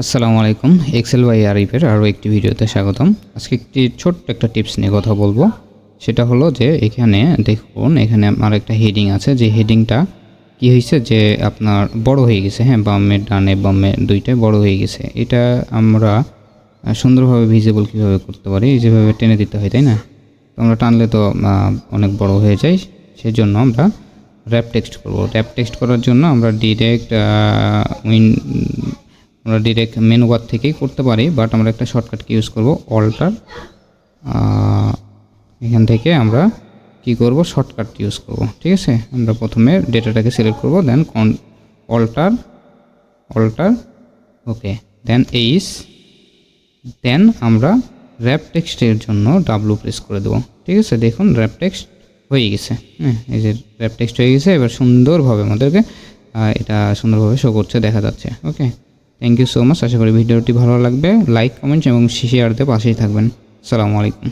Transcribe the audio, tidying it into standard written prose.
আসসালামু আলাইকুম। Excel by আরিফের আরও একটি ভিডিওতে স্বাগতম। আজকে একটি ছোট্ট একটা টিপস নিয়ে কথা বলবো। সেটা হলো যে এখানে দেখুন, এখানে আমার একটা হেডিং আছে, যে হেডিংটা কি হয়েছে যে আপনার বড় হয়ে গেছে। হ্যাঁ, বামে ডানে বামে দুইটাই বড় হয়ে গেছে। এটা আমরা সুন্দরভাবে ভিজিবল কীভাবে করতে পারি, যেভাবে টেনে দিতে হয়, তাই না? তো আমরা টানলে তো অনেক বড় হয়ে যায়। সেজন্য আমরা র্যাপ টেক্সট করব। র্যাপ টেক্সট করার জন্য আমরা ডিরেক্ট মেনু বার থেকেই করতে পারি, বাট আমরা একটা শর্টকাট কি ইউজ করব, অল্টার। এখান থেকে আমরা কি করব, শর্টকাট ইউজ করব। ঠিক আছে, আমরা প্রথমে ডেটাটাকে সিলেক্ট করব, দেন অল্টার ওকে, দেন দেন আমরা র্যাপ টেক্সটের জন্য ডাব্লু প্রেস করে দেবো। ঠিক আছে, দেখুন র্যাপ টেক্সট হয়ে গেছে। হ্যাঁ, এই যে র্যাপ টেক্সট হয়ে গেছে। এবার সুন্দরভাবে আমাদেরকে এটা সুন্দরভাবে শো করছে, দেখা যাচ্ছে। ওকে, থ্যাংক ইউ সো মাচ। আশা করি ভিডিওটি ভালো লাগবে। লাইক, কমেন্ট এবং শেয়ার দিয়ে পাশেই থাকবেন। আসসালামু আলাইকুম।